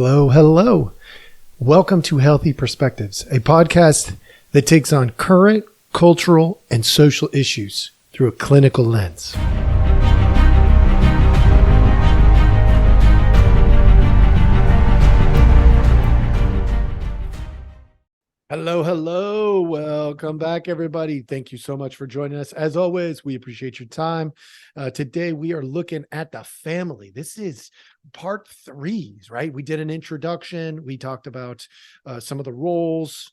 Hello, hello. Welcome to Healthy Perspectives, a podcast that takes on current cultural and social issues through a clinical lens. Hello, hello. Welcome back, everybody. Thank you so much for joining us. As always, we appreciate your time. Today, we are looking at the family. This is part 3, right? We did an introduction. We talked about some of the roles.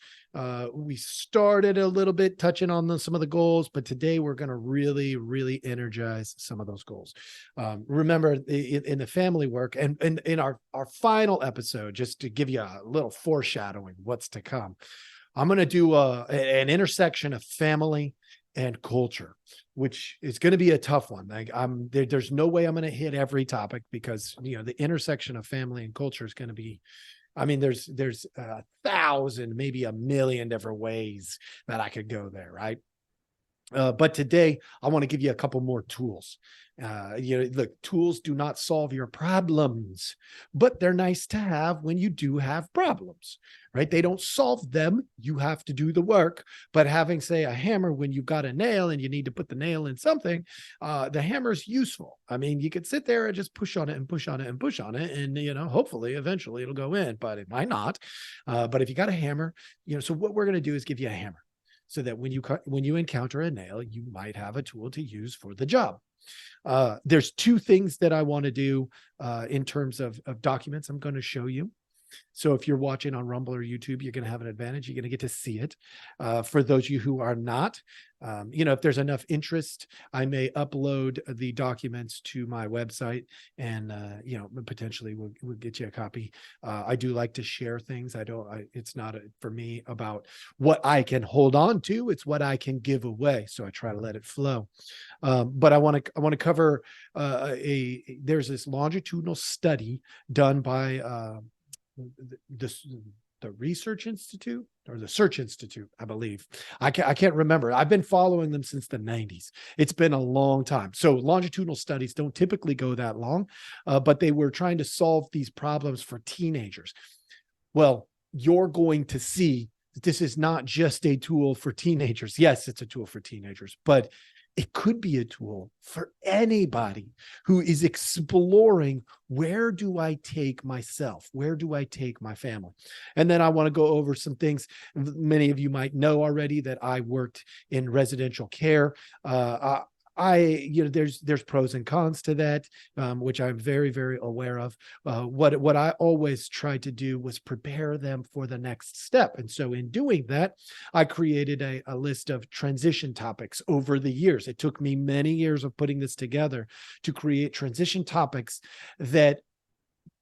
We started a little bit touching on some of the goals, but today we're going to really energize some of those goals. Remember, in the family work and in our final episode, just to give you a little foreshadowing what's to come, I'm going to do an intersection of family and culture, which is going to be a tough one. There's no way I'm going to hit every topic because, the intersection of family and culture is going to be, there's 1,000, maybe 1,000,000 different ways that I could go there, right? But today I want to give you a couple more tools. Look, tools do not solve your problems, but they're nice to have when you do have problems, right? They don't solve them. You have to do the work, but having, say, a hammer when you've got a nail and you need to put the nail in something, the hammer is useful. You could sit there and just push on it and push on it and push on it. And, hopefully eventually it'll go in, but it might not. But if you got a hammer, so what we're going to do is give you a hammer, so that when you encounter a nail, you might have a tool to use for the job. There's 2 things that I want to do in terms of documents I'm going to show you. So if you're watching on Rumble or YouTube, you're going to have an advantage. You're going to get to see it. For those of you who are not, if there's enough interest, I may upload the documents to my website and, potentially we'll get you a copy. I do like to share things. It's not for me about what I can hold on to. It's what I can give away. So I try to let it flow. But I want to cover there's this longitudinal study done by the Research Institute or the Search Institute, I believe. I can't remember. I've been following them since the 90s. It's been a long time. So longitudinal studies don't typically go that long, but they were trying to solve these problems for teenagers. Well, you're going to see that this is not just a tool for teenagers. Yes, it's a tool for teenagers, but it could be a tool for anybody who is exploring, where do I take myself? Where do I take my family? And then I want to go over some things. Many of you might know already that I worked in residential care. There's pros and cons to that, which I'm very aware of. What I always tried to do was prepare them for the next step. And so in doing that, I created a list of transition topics over the years. It took me many years of putting this together to create transition topics that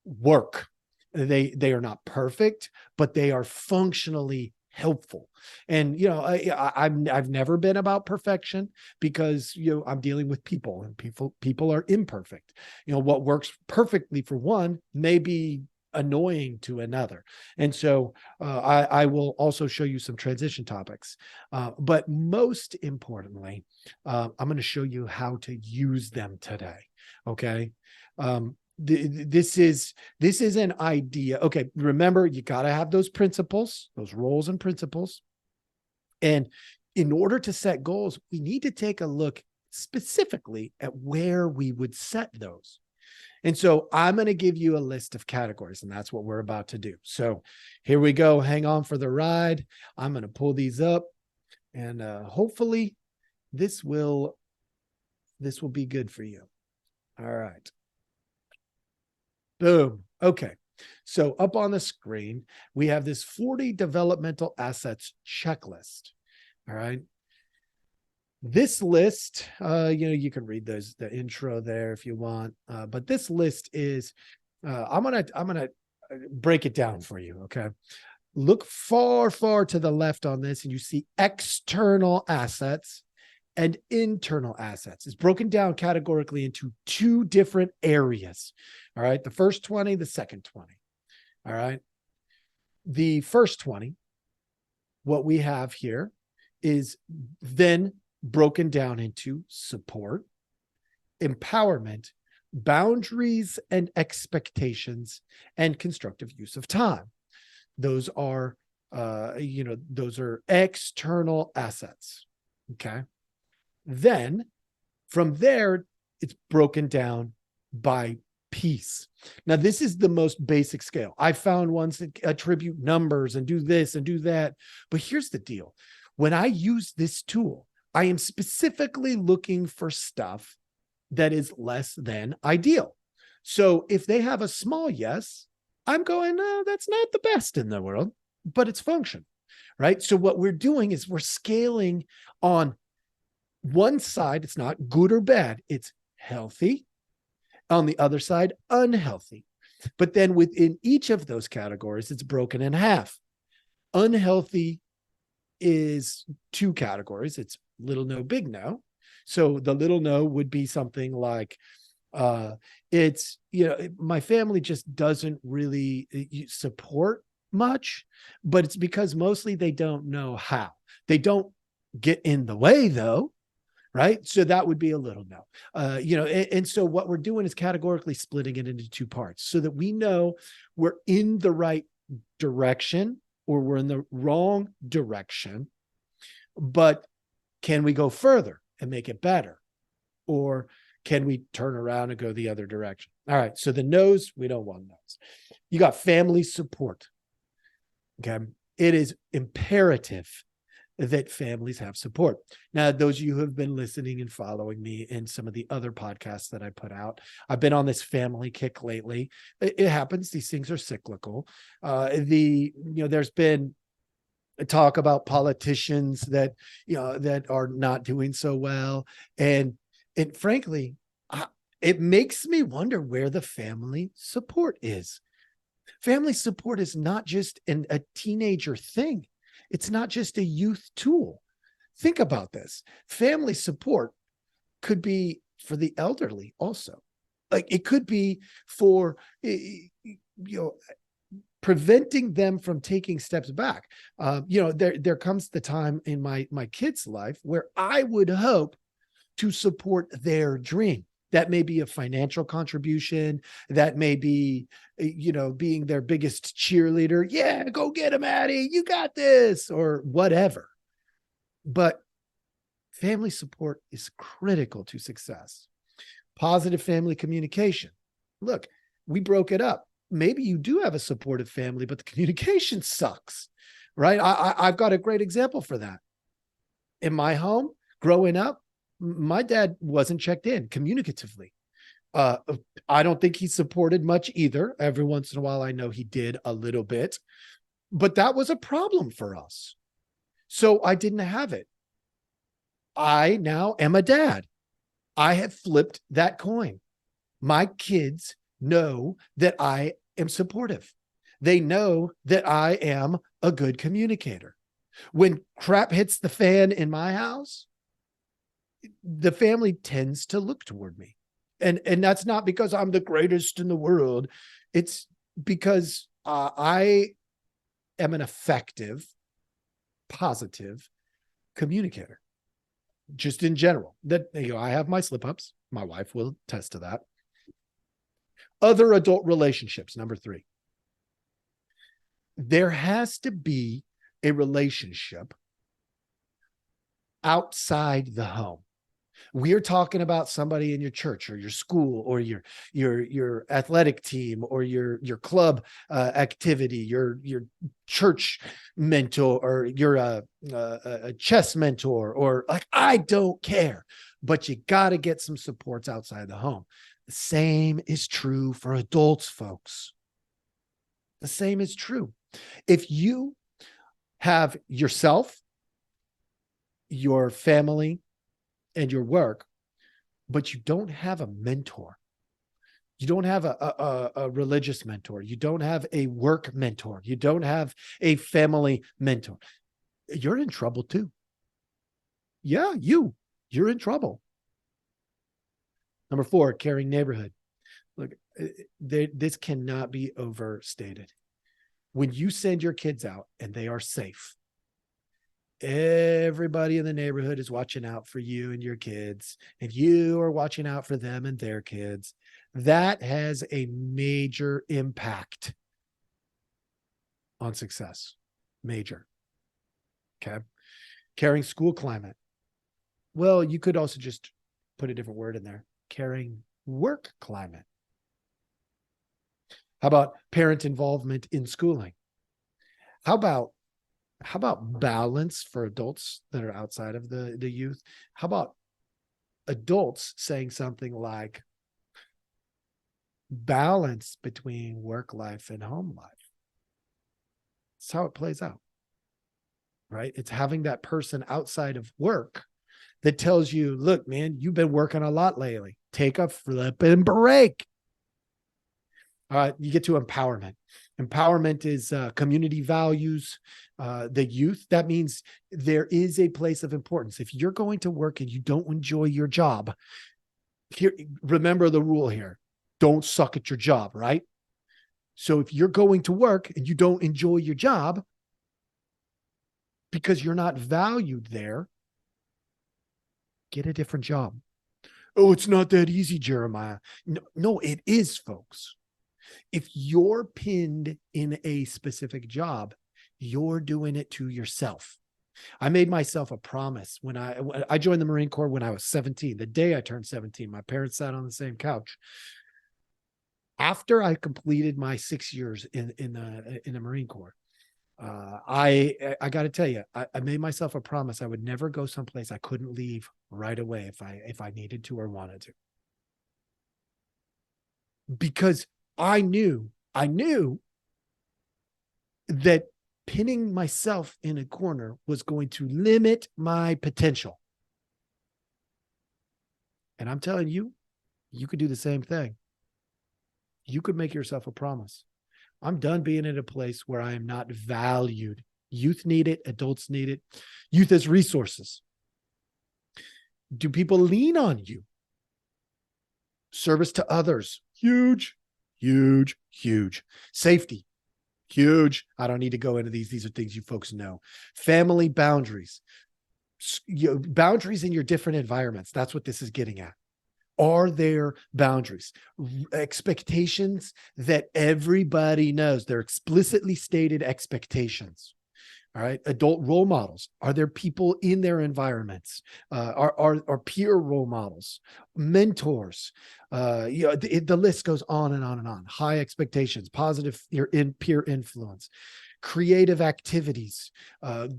work. They are not perfect, but they are functionally helpful. And I've never been about perfection because I'm dealing with people, and people are imperfect. What works perfectly for one may be annoying to another. And so I will also show you some transition topics, but most importantly, I'm going to show you how to use them today. Okay. This is an idea. Okay. Remember, you got to have those principles, those roles and principles. And in order to set goals, we need to take a look specifically at where we would set those. And so I'm going to give you a list of categories, and that's what we're about to do. So here we go. Hang on for the ride. I'm going to pull these up, and hopefully this will be good for you. All right. Boom. Okay. So up on the screen, we have this 40 developmental assets checklist. All right. This list, you can read the intro there if you want. But this list is, I'm going to break it down for you. Okay. Look far to the left on this, and you see external assets and internal assets. It's broken down categorically into 2 different areas. All right. The first 20, the second 20. All right. The first 20, what we have here is then broken down into support, empowerment, boundaries and expectations, and constructive use of time. Those are, those are external assets. Okay. Then from there, it's broken down by piece. Now, this is the most basic scale. I found ones that attribute numbers and do this and do that. But here's the deal. When I use this tool, I am specifically looking for stuff that is less than ideal. So if they have a small yes, I'm going, no, that's not the best in the world, but it's function, right? So what we're doing is we're scaling on one side. It's not good or bad. It's healthy. On the other side, unhealthy. But then within each of those categories, it's broken in half. Unhealthy is two categories. It's little no, big no. So the little no would be something like, it's, my family just doesn't really support much, but it's because mostly they don't know how. They don't get in the way though, right? So that would be a little no. And so what we're doing is categorically splitting it into two parts so that we know we're in the right direction or we're in the wrong direction, but can we go further and make it better? Or can we turn around and go the other direction? All right. So the no's, we don't want those. You got family support. Okay. It is imperative that families have support. Now, those of you who have been listening and following me in some of the other podcasts that I put out, I've been on this family kick lately. It happens. These things are cyclical. There's been talk about politicians that, that are not doing so well. And frankly, it makes me wonder where the family support is. Family support is not just a teenager thing. It's not just a youth tool. Think about this. Family support could be for the elderly also. Like it could be for, preventing them from taking steps back. There comes the time in my kid's life where I would hope to support their dream. That may be a financial contribution. That may be, being their biggest cheerleader. Yeah, go get him, Addie. You got this, or whatever. But family support is critical to success. Positive family communication. Look, we broke it up. Maybe you do have a supportive family, but the communication sucks, right? I've got a great example for that. In my home, growing up, my dad wasn't checked in communicatively. I don't think he supported much either. Every once in a while, I know he did a little bit, but that was a problem for us. So I didn't have it. I now am a dad. I have flipped that coin. My kids know that I am supportive. They know that I am a good communicator. When crap hits the fan in my house, the family tends to look toward me. And that's not because I'm the greatest in the world. It's because I am an effective, positive communicator. Just in general, that I have my slip ups. My wife will attest to that. Other adult relationships, number 3. There has to be a relationship outside the home. We are talking about somebody in your church or your school or your athletic team or your club activity, your church mentor or your a chess mentor, or like, I don't care, but you got to get some supports outside the home. The same is true for adults, folks. The same is true. If you have yourself, your family, and your work, but you don't have a mentor, you don't have a religious mentor, you don't have a work mentor, you don't have a family mentor, you're in trouble too. Yeah, you're in trouble. Number 4, caring neighborhood. Look, this cannot be overstated. When you send your kids out and they are safe, everybody in the neighborhood is watching out for you and your kids, and you are watching out for them and their kids. that has a major impact on success. Major. Okay. Caring school climate. Well, you could also just put a different word in there. Caring work climate. How about parent involvement in schooling? How about balance for adults that are outside of the youth? How about adults saying something like balance between work life and home life? That's how it plays out, right? It's having that person outside of work that tells you, look, man, you've been working a lot lately. Take a flipping break. You get to empowerment. Empowerment is community values, the youth. That means there is a place of importance. If you're going to work and you don't enjoy your job, here, remember the rule here. Don't suck at your job, right? So if you're going to work and you don't enjoy your job because you're not valued there, get a different job. Oh, it's not that easy, Jeremiah. No, it is, folks. If you're pinned in a specific job, you're doing it to yourself. I made myself a promise when I joined the Marine Corps when I was 17. The day I turned 17, my parents sat on the same couch. After I completed my 6 years in the Marine Corps, I got to tell you, I made myself a promise I would never go someplace I couldn't leave right away if I needed to or wanted to, because I knew that pinning myself in a corner was going to limit my potential. And I'm telling you, you could do the same thing. You could make yourself a promise. I'm done being in a place where I am not valued. Youth need it. Adults need it. Youth as resources. Do people lean on you? Service to others. Huge, huge, huge. Safety. Huge. I don't need to go into these. These are things you folks know. Family boundaries. Boundaries in your different environments. That's what this is getting at. Are there boundaries? Expectations that everybody knows. They're explicitly stated expectations. All right. Adult role models. Are there people in their environments? Are peer role models, mentors? The list goes on and on and on. High expectations, positive peer influence, creative activities,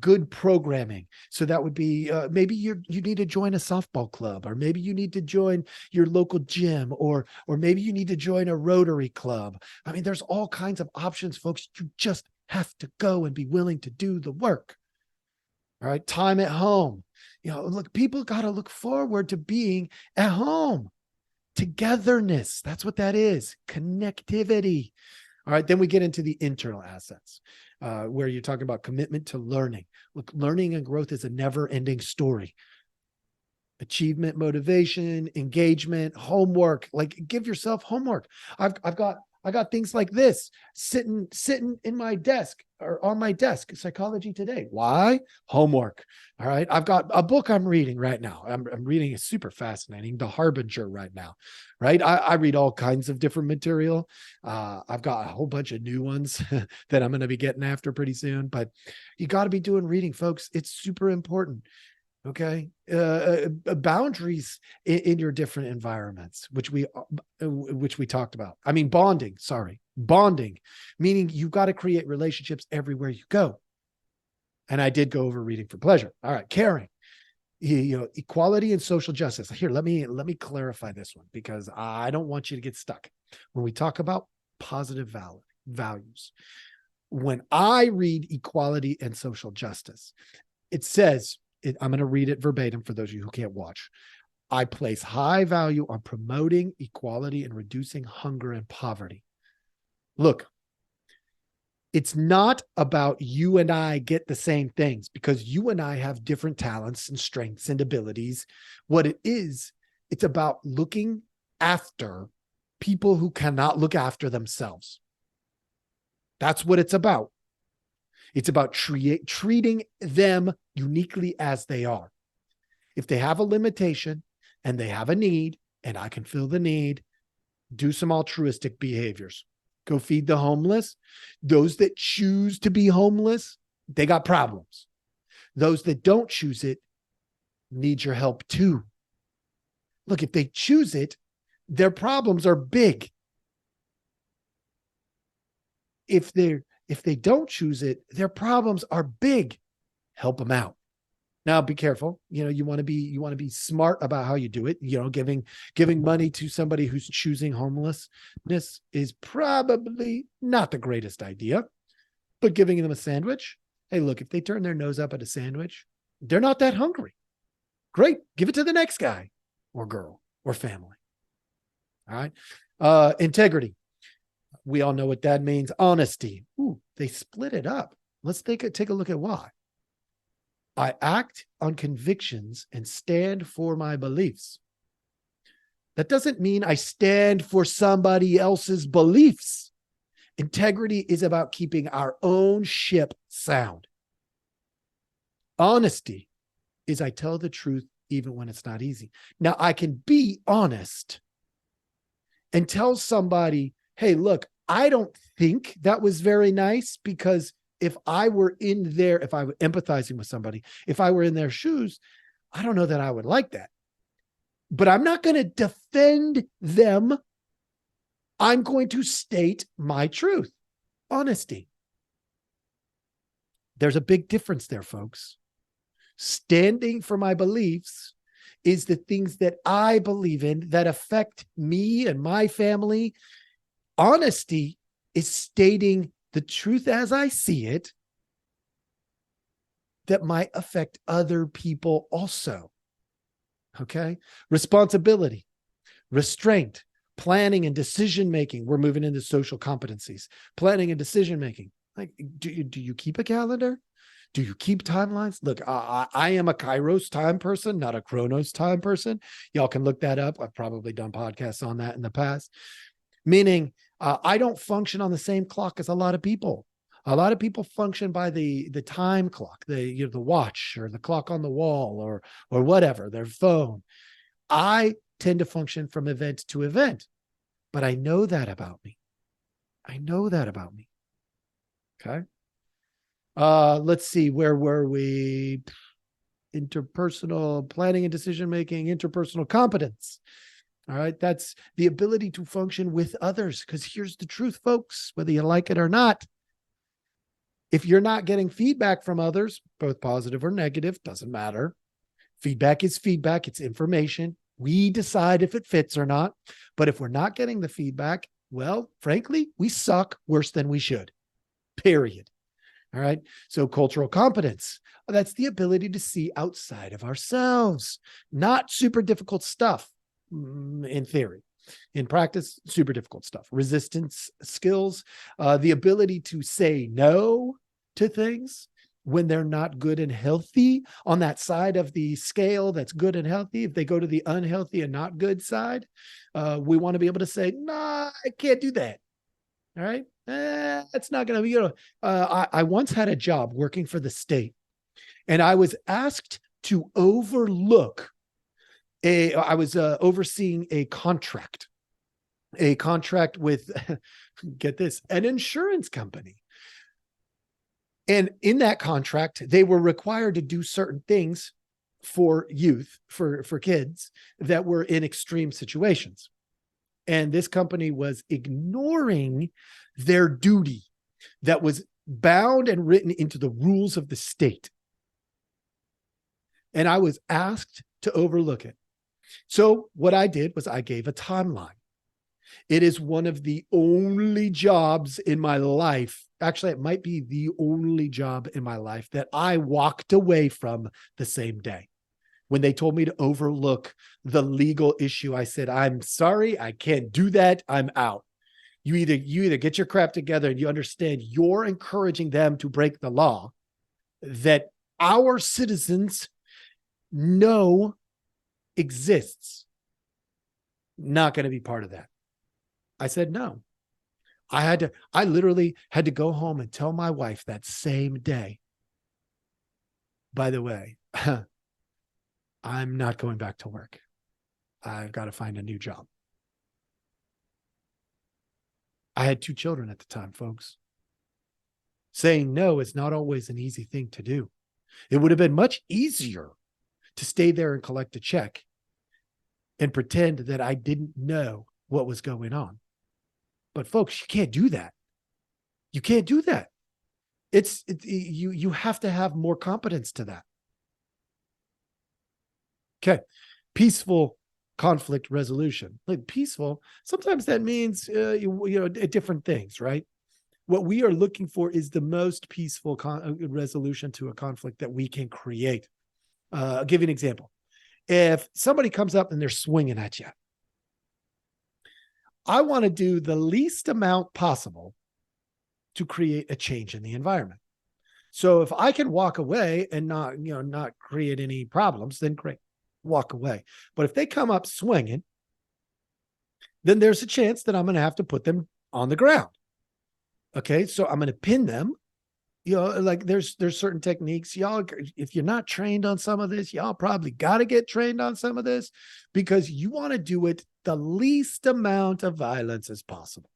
good programming. So that would be maybe you need to join a softball club, or maybe you need to join your local gym, or maybe you need to join a Rotary club. I mean, there's all kinds of options, folks. You just have to go and be willing to do the work. All right. Time at home. Look, people got to look forward to being at home. Togetherness. That's what that is. Connectivity. All right. Then we get into the internal assets, where you're talking about commitment to learning. Look, learning and growth is a never-ending story. Achievement, motivation, engagement, homework. Like, give yourself homework. I got things like this sitting in my desk or on my desk, Psychology Today. Why? Homework. All right. I've got a book I'm reading right now. I'm reading, it's super fascinating, The Harbinger right now. Right. I read all kinds of different material. I've got a whole bunch of new ones that I'm going to be getting after pretty soon, but you got to be doing reading, folks. It's super important. Okay. Boundaries in your different environments, which we talked about. I mean, bonding, meaning you've got to create relationships everywhere you go. And I did go over reading for pleasure. All right. Caring, equality and social justice. Here, let me clarify this one, because I don't want you to get stuck. When we talk about positive values, when I read equality and social justice, it says, I'm going to read it verbatim for those of you who can't watch. I place high value on promoting equality and reducing hunger and poverty. Look, it's not about you and I get the same things, because you and I have different talents and strengths and abilities. What it is, it's about looking after people who cannot look after themselves. That's what it's about. It's about treating them uniquely as they are. If they have a limitation and they have a need, and I can fill the need, Do some altruistic behaviors. Go feed the homeless. Those that choose to be homeless, they got problems. Those that don't choose it need your help too. Look, if they choose it, their problems are big. If they don't choose it, their problems are big. Help them out. Now be careful. You want to be smart about how you do it. Giving money to somebody who's choosing homelessness is probably not the greatest idea. But giving them a sandwich, hey, look, if they turn their nose up at a sandwich, they're not that hungry. Great. Give it to the next guy or girl or family. All right. Integrity. We all know what that means. Honesty. Ooh, they split it up. Let's take a look at why. I act on convictions and stand for my beliefs. That doesn't mean I stand for somebody else's beliefs. Integrity is about keeping our own ship sound. Honesty is I tell the truth even when it's not easy. Now, I can be honest and tell somebody, hey, look, I don't think that was very nice, because if I were empathizing with somebody, if I were in their shoes, I don't know that I would like that. But I'm not going to defend them. I'm going to state my truth. Honesty. There's a big difference there, folks. Standing for my beliefs is the things that I believe in that affect me and my family. Honesty is stating the truth as I see it that might affect other people also. Okay. Responsibility, restraint, planning and decision-making. We're moving into social competencies. Planning and decision-making. Like, do you keep a calendar? Do you keep timelines? Look, I am a Kairos time person, not a Chronos time person. Y'all can look that up. I've probably done podcasts on that in the past. Meaning, I don't function on the same clock as a lot of people. A lot of people function by the time clock, the watch or the clock on the wall or whatever, their phone. I tend to function from event to event, but I know that about me. Okay. Let's see, where were we? Interpersonal planning and decision-making, interpersonal competence. All right. That's the ability to function with others. Because here's the truth, folks, whether you like it or not, if you're not getting feedback from others, both positive or negative, doesn't matter. Feedback is feedback. It's information. We decide if it fits or not. But if we're not getting the feedback, well, frankly, we suck worse than we should. Period. All right. So cultural competence, that's the ability to see outside of ourselves, not super difficult stuff. In theory. In practice, super difficult stuff. Resistance skills, the ability to say no to things when they're not good and healthy on that side of the scale that's good and healthy. If they go to the unhealthy and not good side, we want to be able to say, nah, I can't do that. All right. That's not going to be, I once had a job working for the state, and I was asked to overlook I was overseeing a contract with, get this, an insurance company. And in that contract, they were required to do certain things for youth, for kids that were in extreme situations. And this company was ignoring their duty that was bound and written into the rules of the state. And I was asked to overlook it. So what I did was I gave a timeline. It is one of the only jobs in my life. Actually, it might be the only job in my life that I walked away from the same day. When they told me to overlook the legal issue, I said, I'm sorry, I can't do that. I'm out. You either get your crap together and you understand you're encouraging them to break the law that our citizens know exists. Not going to be part of that. I said no. I literally had to go home and tell my wife that same day, by the way, I'm not going back to work. I've got to find a new job. I had 2 children at the time, folks. Saying no is not always an easy thing to do. It would have been much easier to stay there and collect a check and pretend that I didn't know what was going on. But folks, you can't do that. You can't do that. You have to have more competence to that. Okay. Peaceful conflict resolution. Like peaceful, sometimes that means different things, right? What we are looking for is the most peaceful resolution to a conflict that we can create. I'll give you an example. If somebody comes up and they're swinging at you, I want to do the least amount possible to create a change in the environment. So if I can walk away and not create any problems, then great, walk away. But if they come up swinging, then there's a chance that I'm going to have to put them on the ground. Okay, so I'm going to pin them. Like there's certain techniques. Y'all, if you're not trained on some of this, y'all probably got to get trained on some of this, because you want to do it the least amount of violence as possible.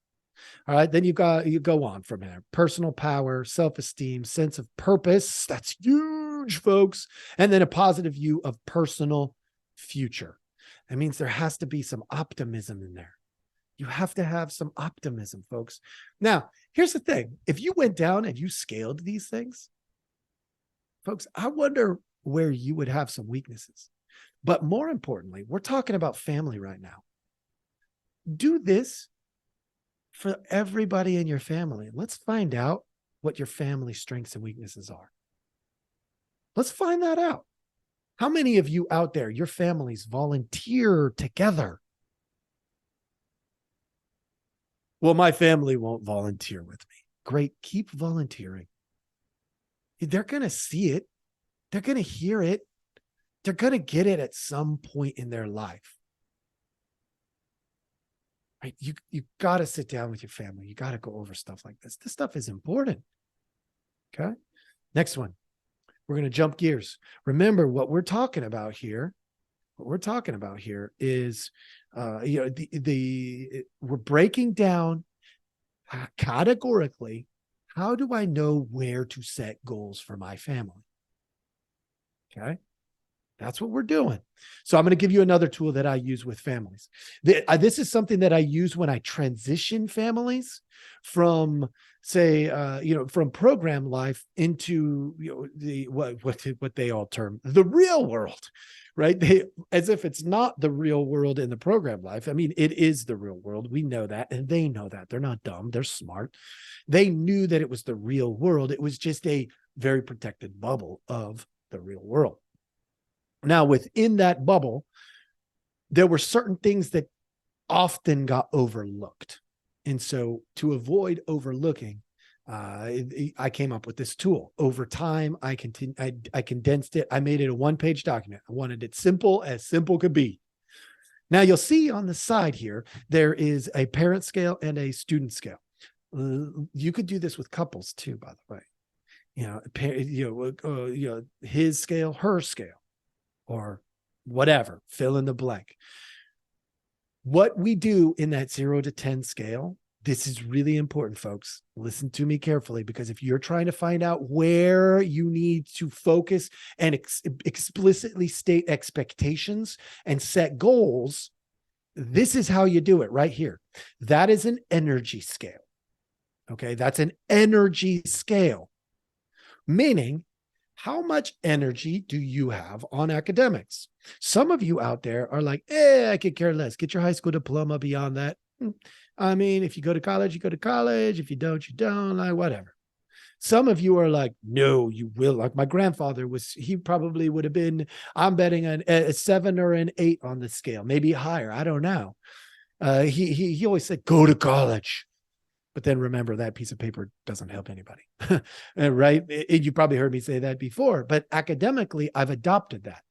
All right, then you go on from there. Personal power, self-esteem, sense of purpose. That's huge, folks. And then a positive view of personal future. That means there has to be some optimism in there. You have to have some optimism, folks. Now, here's the thing. If you went down and you scaled these things, folks, I wonder where you would have some weaknesses. But more importantly, we're talking about family right now. Do this for everybody in your family. Let's find out what your family strengths and weaknesses are. Let's find that out. How many of you out there, your families volunteer together? Well, my family won't volunteer with me. Great. Keep volunteering. They're going to see it. They're going to hear it. They're going to get it at some point in their life. Right? You got to sit down with your family. You got to go over stuff like this. This stuff is important. Okay. Next one. We're going to jump gears. Remember what we're talking about here. What we're talking about here is, we're breaking down categorically, how do I know where to set goals for my family? Okay. That's what we're doing. So I'm going to give you another tool that I use with families. This is something that I use when I transition families from, say, from program life into what they all term the real world, right? As if it's not the real world in the program life. I mean, it is the real world. We know that, and they know that. They're not dumb. They're smart. They knew that it was the real world. It was just a very protected bubble of the real world. Now, within that bubble, there were certain things that often got overlooked. And so to avoid overlooking, I came up with this tool. Over time, I condensed it. I made it a one-page document. I wanted it simple as simple could be. Now, you'll see on the side here, there is a parent scale and a student scale. You could do this with couples too, by the way. His scale, her scale, or whatever, fill in the blank. What we do in that 0 to 10 scale, this is really important, folks. Listen to me carefully, because if you're trying to find out where you need to focus and explicitly state expectations and set goals, this is how you do it right here. That is an energy scale. Okay, that's an energy scale, meaning how much energy do you have on academics? Some of you out there are like, I could care less. Get your high school diploma. Beyond that, I mean, if you go to college, you go to college. If you don't, you don't. Like, whatever. Some of you are like, no, you will. Like my grandfather he probably would have been, I'm betting a 7 or an 8 on the scale, maybe higher. I don't know. He always said, go to college. But then remember, that piece of paper doesn't help anybody, right? You probably heard me say that before, but academically, I've adopted that.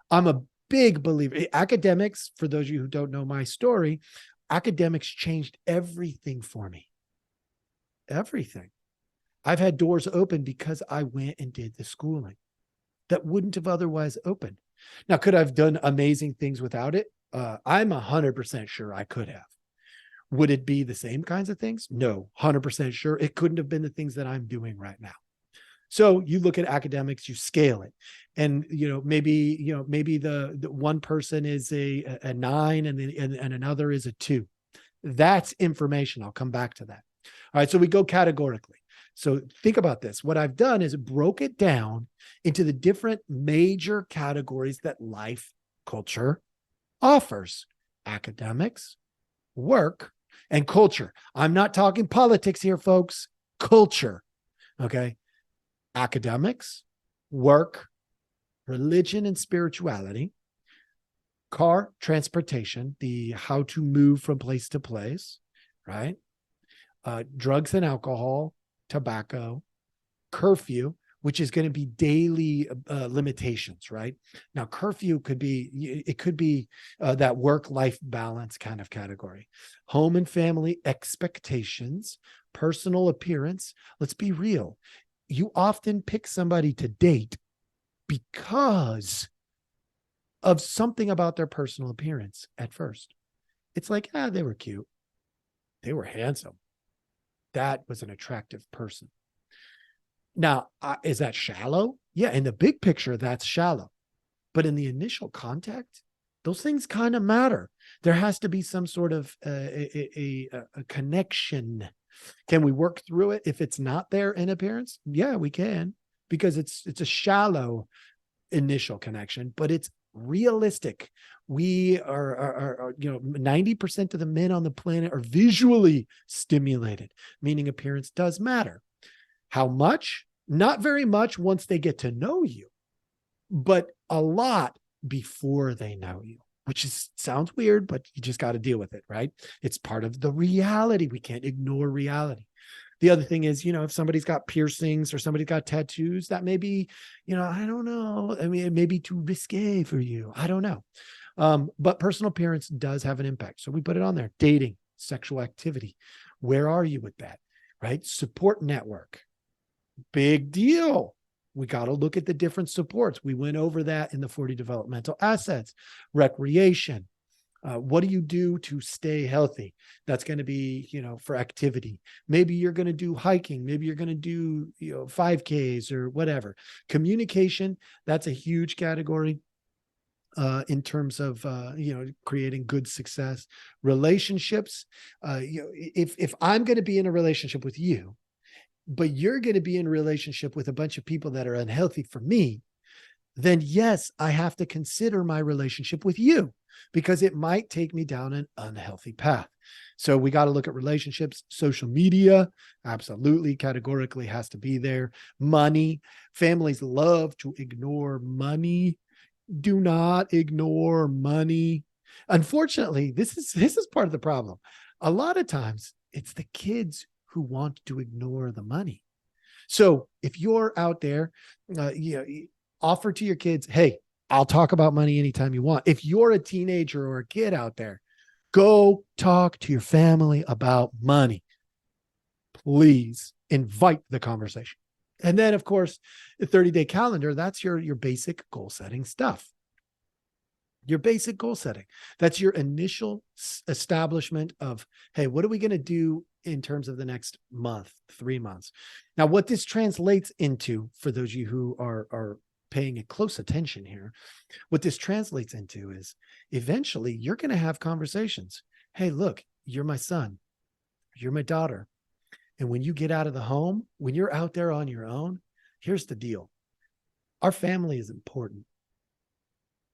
I'm a big believer. Academics, for those of you who don't know my story, academics changed everything for me. Everything. I've had doors open because I went and did the schooling that wouldn't have otherwise opened. Now, could I have done amazing things without it? I'm 100% sure I could have. Would it be the same kinds of things? No, 100% sure. It couldn't have been the things that I'm doing right now. So you look at academics, you scale it, and maybe the one person is a 9 and another is a 2. That's information. I'll come back to that. All right, so we go categorically. So think about this. What I've done is broke it down into the different major categories that life culture offers: academics, work, and culture. I'm not talking politics here, folks. Culture. Okay. Academics, work, religion and spirituality, car, transportation, the how to move from place to place, right? Drugs and alcohol, tobacco, curfew, which is going to be daily limitations, right? Now, curfew could be that work-life balance kind of category. Home and family expectations, personal appearance. Let's be real. You often pick somebody to date because of something about their personal appearance at first. It's like, they were cute. They were handsome. That was an attractive person. Now, is that shallow? Yeah, in the big picture, that's shallow. But in the initial contact, those things kind of matter. There has to be some sort of a connection. Can we work through it if it's not there in appearance? Yeah, we can, because it's a shallow initial connection, but it's realistic. We are 90% of the men on the planet are visually stimulated, meaning appearance does matter. How much? Not very much once they get to know you, but a lot before they know you, which sounds weird, but you just got to deal with it, right? It's part of the reality. We can't ignore reality. The other thing is, if somebody's got piercings or somebody's got tattoos, that may be, I don't know. I mean, it may be too risque for you. I don't know. But personal appearance does have an impact. So we put it on there. Dating, sexual activity. Where are you with that, right? Support network. Big deal. We got to look at the different supports. We went over that in the 40 developmental assets. Recreation. What do you do to stay healthy? That's going to be, for activity. Maybe you're going to do hiking. Maybe you're going to do, 5Ks or whatever. Communication, that's a huge category in terms of, creating good success. Relationships. If I'm going to be in a relationship with you, but you're going to be in a relationship with a bunch of people that are unhealthy for me, then yes, I have to consider my relationship with you, because it might take me down an unhealthy path. So we got to look at relationships. Social media, absolutely, categorically has to be there. Money. Families love to ignore money. Do not ignore money. Unfortunately, this is part of the problem. A lot of times it's the kids who want to ignore the money. So if you're out there, offer to your kids, hey, I'll talk about money anytime you want. If you're a teenager or a kid out there, go talk to your family about money. Please invite the conversation. And then, of course, the 30-day calendar, that's your basic goal setting stuff. Your basic goal setting. That's your initial establishment of, hey, what are we going to do in terms of the next month, 3 months? Now, what this translates into, for those of you who are paying a close attention here, what this translates into is eventually you're going to have conversations. Hey, look, you're my son, you're my daughter. And when you get out of the home, when you're out there on your own, here's the deal. Our family is important.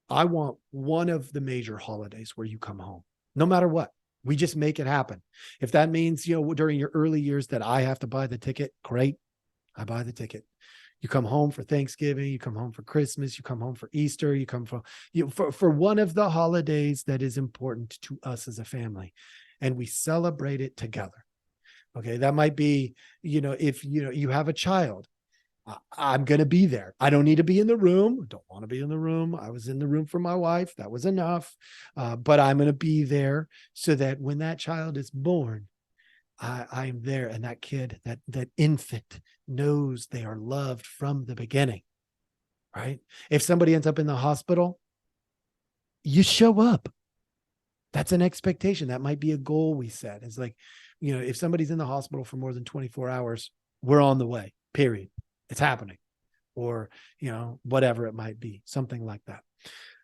I want one of the major holidays where you come home, no matter what. We just make it happen. If that means, during your early years that I have to buy the ticket, great. I buy the ticket. You come home for Thanksgiving, you come home for Christmas, you come home for Easter, you come for one of the holidays that is important to us as a family, and we celebrate it together. Okay. That might be, if you have a child, I'm going to be there. I don't need to be in the room. Don't want to be in the room. I was in the room for my wife. That was enough. But I'm going to be there so that when that child is born, I'm there, and that kid, that infant knows they are loved from the beginning, right? If somebody ends up in the hospital, you show up. That's an expectation. That might be a goal we set. It's like, if somebody's in the hospital for more than 24 hours, we're on the way, period. It's happening. Or, whatever it might be, something like that.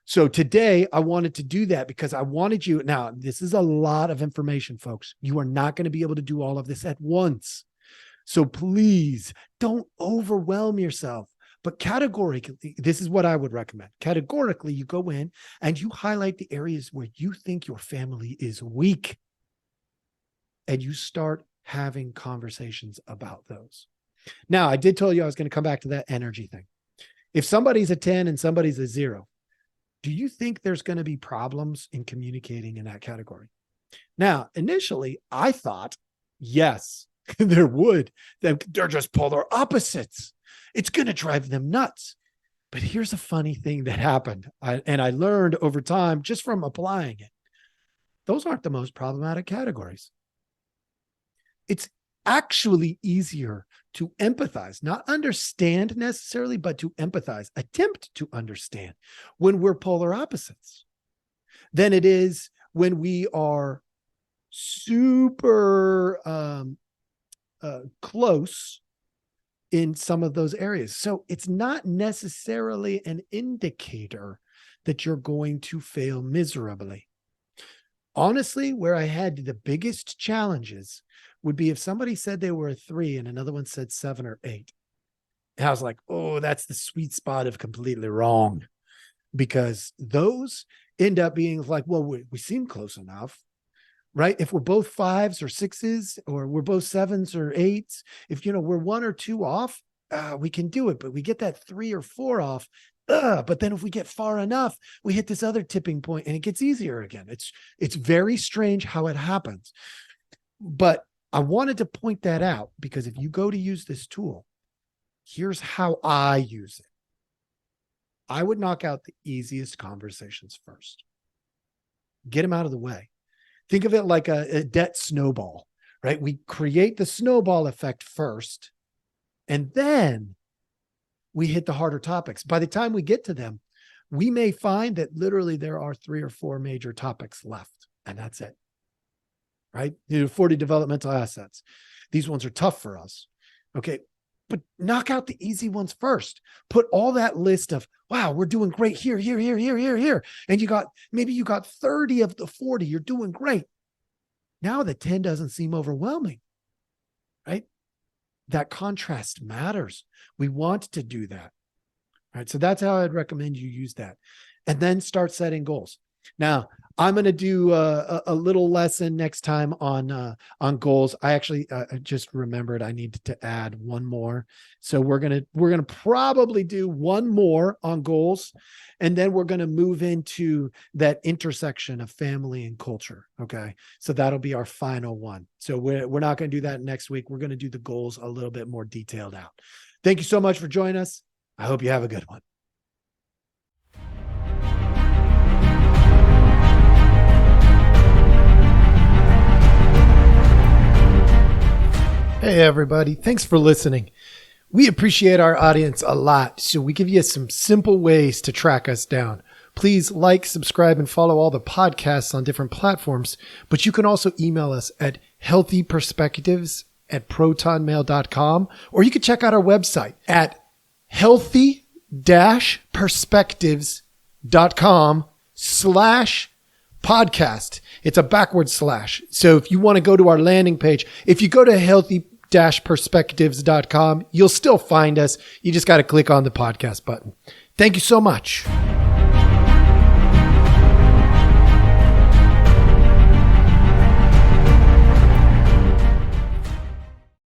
So today I wanted to do that because I wanted you. Now, this is a lot of information, folks. You are not going to be able to do all of this at once. So please don't overwhelm yourself. But categorically, this is what I would recommend. Categorically, you go in and you highlight the areas where you think your family is weak. And you start having conversations about those. Now, I did tell you I was going to come back to that energy thing. If somebody's a 10 and somebody's a 0, do you think there's going to be problems in communicating in that category? Now, initially, I thought, yes, there would. They're just polar opposites. It's going to drive them nuts. But here's a funny thing that happened. I learned over time just from applying it. Those aren't the most problematic categories. It's actually easier to empathize, not understand necessarily, but to empathize, attempt to understand when we're polar opposites than it is when we are super close in some of those areas. So it's not necessarily an indicator that you're going to fail miserably. Honestly, where I had the biggest challenges would be if somebody said they were a 3 and another one said 7 or 8. And I was like, oh, that's the sweet spot of completely wrong, because those end up being like, well, we seem close enough, right? If we're both 5s or 6s, or we're both 7s or 8s, if, we're 1 or 2 off, we can do it. But we get that 3 or 4 off. But then if we get far enough, we hit this other tipping point and it gets easier again. It's very strange how it happens. But I wanted to point that out because if you go to use this tool, here's how I use it. I would knock out the easiest conversations first. Get them out of the way. Think of it like a debt snowball, right? We create the snowball effect first, and then we hit the harder topics. By the time we get to them, we may find that literally there are 3 or 4 major topics left, and that's it. Right? 40 developmental assets. These ones are tough for us. Okay. But knock out the easy ones first. Put all that list of, wow, we're doing great here. And maybe you got 30 of the 40. You're doing great. Now the 10 doesn't seem overwhelming, right? That contrast matters. We want to do that. All right. So that's how I'd recommend you use that. And then start setting goals. Now, I'm going to do a little lesson next time on goals. I actually just remembered I needed to add one more. So we're going to probably do one more on goals, and then we're going to move into that intersection of family and culture. Okay. So that'll be our final one. So we're not going to do that next week. We're going to do the goals a little bit more detailed out. Thank you so much for joining us. I hope you have a good one. Hey, everybody. Thanks for listening. We appreciate our audience a lot, so we give you some simple ways to track us down. Please like, subscribe, and follow all the podcasts on different platforms, but you can also email us at healthyperspectives@protonmail.com, or you can check out our website at healthy-perspectives.com/podcast. It's a backward slash. So if you want to go to our landing page, if you go to healthy-perspectives.com, you'll still find us. You just got to click on the podcast button. Thank you so much.